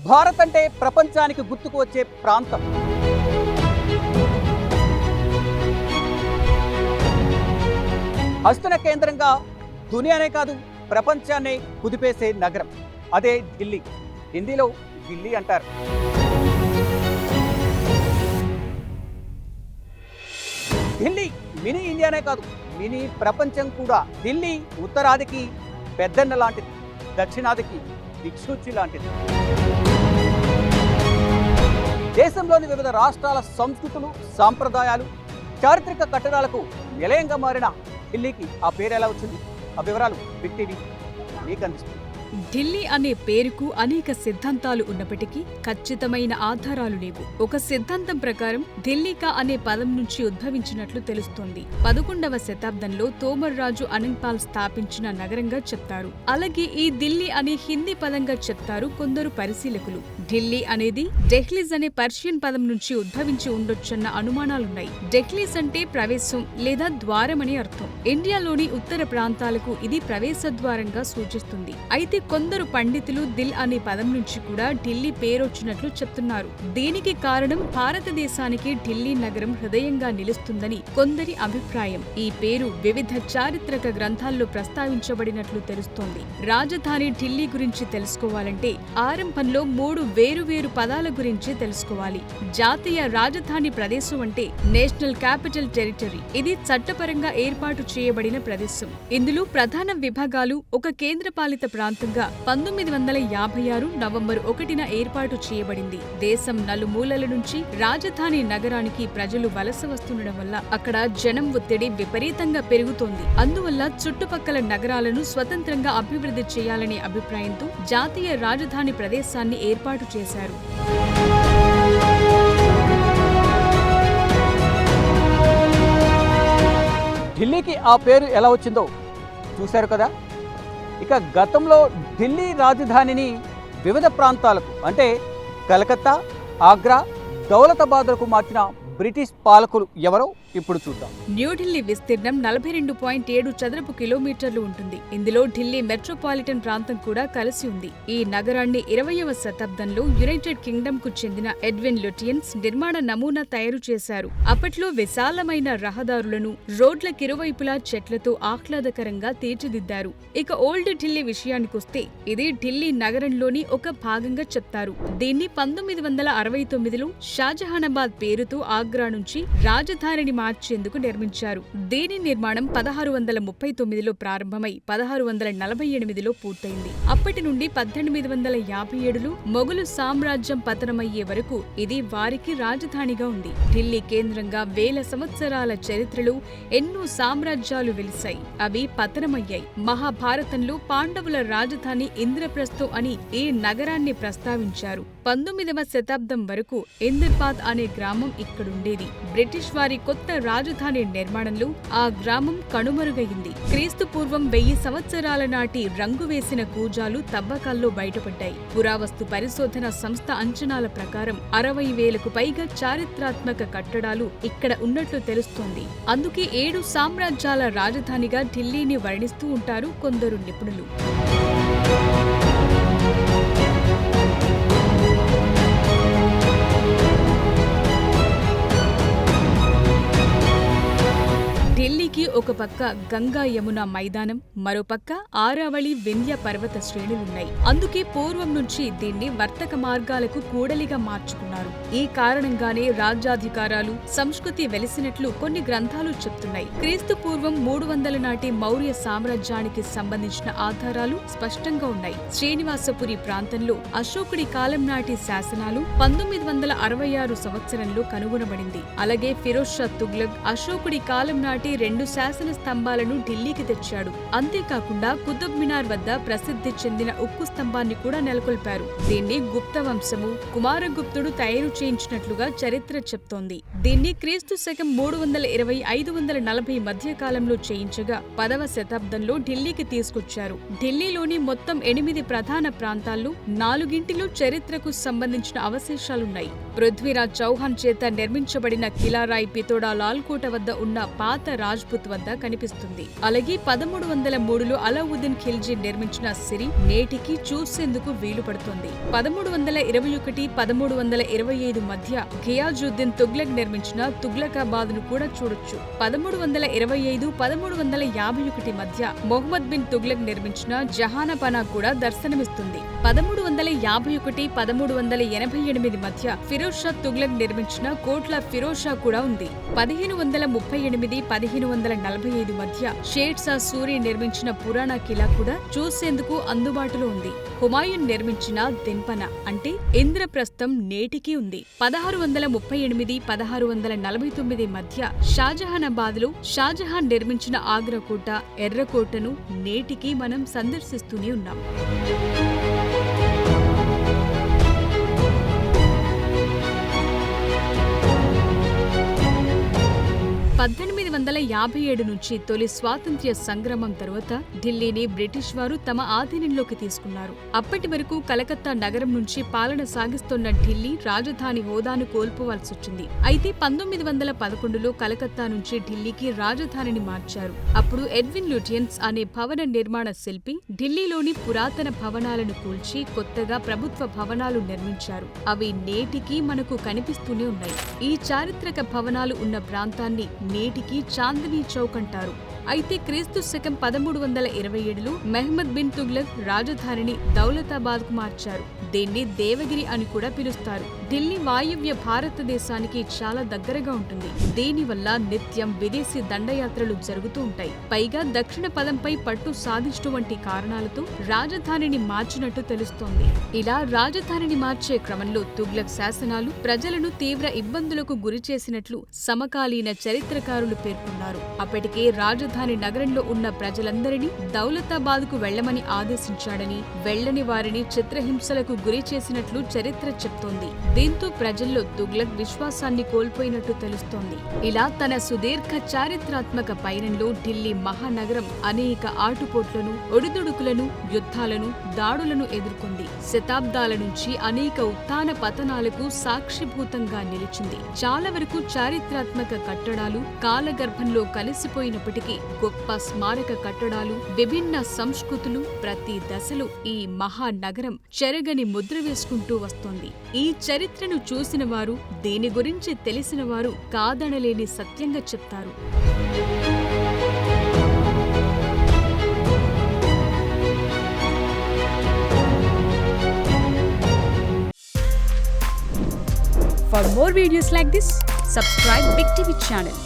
భారత్ అంటే ప్రపంచానికి గుర్తుకు వచ్చే ప్రాంతం. హస్తున కేంద్రంగా దునియానే కాదు ప్రపంచాన్నే కుదిపేసే నగరం అదే ఢిల్లీ. హిందీలో ఢిల్లీ అంటారు. ఢిల్లీ మినీ ఇండియానే కాదు మినీ ప్రపంచం కూడా. ఢిల్లీ ఉత్తరాదికి పెద్దన్న లాంటిది, దక్షిణాదికి దిక్సూచి లాంటిది. దేశంలోని వివిధ రాష్ట్రాల సంస్కృతులు, సాంప్రదాయాలు, చారిత్రక కట్టడాలకు నిలయంగా మారిన ఢిల్లీకి ఆ పేరు ఎలా వచ్చింది? ఆ వివరాలు బిగ్ టీవీ మీకు అందిస్తుంది. ఢిల్లీ అనే పేరుకు అనేక సిద్ధాంతాలు ఉన్నప్పటికీ ఖచ్చితమైన ఆధారాలు లేవు. ఒక సిద్ధాంతం ప్రకారం ఢిల్లీకా అనే పదం నుంచి ఉద్భవించినట్లు తెలుస్తోంది. 11వ శతాబ్దంలో తోమర్ రాజు అనంగ్పాల్ స్థాపించిన నగరంగా చెప్తారు. అలాగే ఈ ఢిల్లీ అనే హిందీ పదంగా చెప్తారు కొందరు పరిశీలకులు. ఢిల్లీ అనేది డెహ్లీజ్ అనే పర్షియన్ పదం నుంచి ఉద్భవించి ఉండొచ్చన్న అనుమానాలున్నాయి. డెహ్లీజ్ అంటే ప్రవేశం లేదా ద్వారం అని అర్థం. ఇండియాలోని ఉత్తర ప్రాంతాలకు ఇది ప్రవేశ ద్వారంగా సూచిస్తుంది. అయితే కొందరు పండితులు దిల్ అనే పదం నుంచి కూడా ఢిల్లీ పేరొచ్చినట్లు చెప్తున్నారు. దీనికి కారణం భారతదేశానికి ఢిల్లీ నగరం హృదయంగా నిలుస్తుందని కొందరి అభిప్రాయం. ఈ పేరు వివిధ చారిత్రక గ్రంథాల్లో ప్రస్తావించబడినట్లు తెలుస్తోంది. రాజధాని ఢిల్లీ గురించి తెలుసుకోవాలంటే ఆరంభంలో 3 వేరువేరు పదాల గురించి తెలుసుకోవాలి. జాతీయ రాజధాని ప్రదేశం అంటే నేషనల్ క్యాపిటల్ టెరిటరీ. ఇది చట్టపరంగా ఏర్పాటు చేయబడిన ప్రదేశం. ఇందులో ప్రధాన విభాగాలు ఒక కేంద్రపాలిత ప్రాంతంగా 1956 నవంబర్ 1న ఏర్పాటు చేయబడింది. దేశం నలుమూలల నుంచి రాజధాని నగరానికి ప్రజలు వలస వస్తుండడం వల్ల అక్కడ జనం ఒత్తిడి విపరీతంగా పెరుగుతోంది. అందువల్ల చుట్టుపక్కల నగరాలను స్వతంత్రంగా అభివృద్ధి చేయాలనే అభిప్రాయంతో జాతీయ రాజధాని ప్రదేశాన్ని ఏర్పాటు చేశారు. ఢిల్లీకి ఆ పేరు ఎలా వచ్చిందో చూశారు కదా. ఇక గతంలో ఢిల్లీ రాజధానిని వివిధ ప్రాంతాలకు అంటే కలకత్తా, ఆగ్రా, దౌలతాబాద్లకు మార్చిన బ్రిటిష్ పాలకులు ఎవరో ఇప్పుడు చూద్దాం. న్యూఢిల్లీ విస్తీర్ణం 42.7 చదరపు కిలోమీటర్లు ఉంటుంది. ఇందులో ఢిల్లీ మెట్రోపాలిటన్ ప్రాంతం కూడా కలిసి ఉంది. ఈ నగరాన్ని 20వ శతాబ్దంలో యునైటెడ్ కింగ్డమ్ కు చెందిన ఎడ్విన్ లుటియన్స్ నిర్మాణ నమూనా తయారు చేశారు. అప్పట్లో విశాలమైన రహదారులను రోడ్లకిరువైపులా చెట్లతో ఆహ్లాదకరంగా తీర్చిదిద్దారు. ఇక ఓల్డ్ ఢిల్లీ విషయానికొస్తే ఇది ఢిల్లీ నగరంలోని ఒక భాగంగా చెప్తారు. దీన్ని 1969లో షాజహానాబాద్ పేరుతో ఆగ్రా నుంచి రాజధానిని మార్చేందుకు నిర్మించారు. దీని నిర్మాణం 1639లో ప్రారంభమై 1648లో పూర్తయింది. అప్పటి నుండి 1857లో మొఘలు సామ్రాజ్యం పతనమయ్యే వరకు ఇది వారికి రాజధానిగా ఉంది. ఢిల్లీ కేంద్రంగా వేల సంవత్సరాల చరిత్రలో ఎన్నో సామ్రాజ్యాలు వెలిశాయి. అవి పతనమయ్యాయి. మహాభారతంలో పాండవుల రాజధాని ఇంద్రప్రస్థం అని ఈ నగరాన్ని ప్రస్తావించారు. 19వ శతాబ్దం వరకు ఇంద్రపాద్ అనే గ్రామం ఇక్కడుండేది. బ్రిటిష్ వారి కొత్త రాజధాని నిర్మాణంలో ఆ గ్రామం కనుమరుగయింది. క్రీస్తు పూర్వం 1000 సంవత్సరాల నాటి రంగు వేసిన కూజాలు తవ్వకాల్లో బయటపడ్డాయి. పురావస్తు పరిశోధన సంస్థ అంచనాల ప్రకారం 60,000కు పైగా చారిత్రాత్మక కట్టడాలు ఇక్కడ ఉన్నట్లు తెలుస్తోంది. అందుకే 7 సామ్రాజ్యాల రాజధానిగా ఢిల్లీని వర్ణిస్తూ ఉంటారు కొందరు నిపుణులు. ఢిల్లీకి ఒక పక్క గంగా యమున మైదానం, మరోపక్క ఆరావళి వింధ్య పర్వత శ్రేణులున్నాయి. అందుకే పూర్వం నుంచి దీన్ని వర్తక మార్గాలకు కూడలిగా మార్చుకున్నారు. ఈ కారణంగానే రాజ్యాధికారాలు, సంస్కృతి వెలిసినట్లు కొన్ని గ్రంథాలు చెప్తున్నాయి. క్రీస్తు పూర్వం 300 నాటి మౌర్య సామ్రాజ్యానికి సంబంధించిన ఆధారాలు స్పష్టంగా ఉన్నాయి. శ్రీనివాసపురి ప్రాంతంలో అశోకుడి కాలం నాటి శాసనాలు 1966 సంవత్సరంలో కనుగొనబడింది. అలాగే ఫిరోజ్ షా తుగ్లక్ అశోకుడి కాలం నాటి 2 శాసన స్తంభాలను ఢిల్లీకి తెచ్చాడు. అంతేకాకుండా కుతుబ్ మినార్ వద్ద ప్రసిద్ధి చెందిన ఉక్కు స్తంభాన్ని కూడా నెలకొల్పారు. దీన్ని గుప్త వంశము, కుమారగుప్తుడు తయారు చేయించినట్లుగా చరిత్ర చెప్తోంది. దీన్ని క్రీస్తు శకం 320-540 మధ్య కాలంలో చేయించగా 10వ శతాబ్దంలో ఢిల్లీకి తీసుకొచ్చారు. ఢిల్లీలోని మొత్తం 8 ప్రధాన ప్రాంతాల్లో 4 చరిత్రకు సంబంధించిన అవశేషాలున్నాయి. పృథ్వీరాజ్ చౌహాన్ చేత నిర్మించబడిన కిలారాయ్ పితోడా లాల్ కోట వద్ద ఉన్న పాత రాజ్పుత్ వద్ద కనిపిస్తుంది. అలాగే 1303లో అలావుద్దీన్ ఖిల్జీ నిర్మించిన సిరి నేటికి చూసేందుకు వీలు పడుతుంది. 1321, 1325 మధ్య ఘియాజుద్దీన్ తుగ్లక్ నిర్మించిన తుగ్లకాబాద్ ను కూడా చూడొచ్చు. 1325, 1351 మధ్య మొహమ్మద్ బిన్ తుగ్లక్ నిర్మించిన జహానపనా కూడా దర్శనమిస్తుంది. 1351, 1388 మధ్య ఫిరోజ్ షా తుగ్లక్ నిర్మించిన కోట్ల ఫిరోజ్ షా కూడా ఉంది. 1538, 1545 మధ్య షేర్ షా సూరి నిర్మించిన పురాణ కిలా కూడా చూసేందుకు అందుబాటులో ఉంది. హుమాయూన్ నిర్మించిన దింపన అంటే ఇంద్రప్రస్థం నేటికి ఉంది. 1638, 1649 మధ్య షాజహానాబాద్ లో షాజహాన్ నిర్మించిన ఆగ్రా కోట, ఎర్రకోటను నేటికి మనం సందర్శిస్తూనే ఉన్నాం. 1857 నుంచి తొలి స్వాతంత్ర్య సంగ్రామం తరువాత ఢిల్లీని బ్రిటిష్ వారు తమ ఆధీనంలోకి తీసుకున్నారు. అప్పటి వరకు కలకత్తా నగరం నుంచి పాలన సాగిస్తున్న ఢిల్లీ రాజధాని హోదాను కోల్పోవాల్సొచ్చింది. అయితే 1911లో కలకత్తా నుంచి ఢిల్లీకి రాజధానిని మార్చారు. అప్పుడు ఎడ్విన్ లుటియన్స్ అనే భవన నిర్మాణ శిల్పి ఢిల్లీలోని పురాతన భవనాలను కూల్చి కొత్తగా ప్రభుత్వ భవనాలు నిర్మించారు. అవి నేటికి మనకు కనిపిస్తూనే ఉన్నాయి. ఈ చారిత్రక భవనాలు ఉన్న ప్రాంతాన్ని నేటికి చాందినీ చౌక్ అంటారు. అయితే క్రీస్తు శకం 1327లో మెహ్మద్ బిన్ తుగ్లక్ రాజధానిని దౌలతాబాద్ కు మార్చారు. దీన్ని దేవగిరి అని కూడా పిలుస్తారు. ఢిల్లీ వాయువ్య భారతదేశానికి చాలా దగ్గరగా ఉంటుంది. దీనివల్ల నిత్యం విదేశీ దండయాత్రలు జరుగుతూ ఉంటాయి. పైగా దక్షిణ పదంపై పట్టు సాధించడం వంటి కారణాలతో రాజధానిని మార్చినట్టు తెలుస్తోంది. ఇలా రాజధానిని మార్చే క్రమంలో తుగ్లక్ శాసనాలు ప్రజలను తీవ్ర ఇబ్బందులకు గురిచేసినట్లు సమకాలీన చరిత్రకారులు పేర్కొన్నారు. అప్పటికే రాజధాని నగరంలో ఉన్న ప్రజలందరినీ దౌలతాబాద్ కు వెళ్లమని ఆదేశించాడని, వెళ్లని వారిని చిత్రహింసలకు గురి చేసినట్లు చరిత్ర చెప్తోంది. దీంతో ప్రజల్లో తుగ్లక్ విశ్వాసాన్ని కోల్పోయినట్టు తెలుస్తోంది. ఇలా తన సుదీర్ఘ చారిత్రాత్మక పయనంలో ఢిల్లీ మహానగరం అనేక ఆటుపోట్లను, ఒడిదుడుకులను, యుద్ధాలను, దాడులను ఎదుర్కొంది. శతాబ్దాల నుంచి అనేక ఉత్థాన పతనాలకు సాక్షిభూతంగా నిలిచింది. చాలా వరకు చారిత్రాత్మక కట్టడాలు కాలగర్భంలో కలిసిపోయినప్పటికీ గొప్ప స్మారక కట్టడాలు, విభిన్న సంస్కృతులు ప్రతి దశలో ఈ మహానగరం చెరగని ముద్ర వేసుకుంటూ వస్తోంది. ఈ చరిత్రను చూసిన వారు, దీని గురించి తెలిసిన వారు కాదనలేని సత్యంగా చెప్తారు. For more videos like this, subscribe Big TV channel.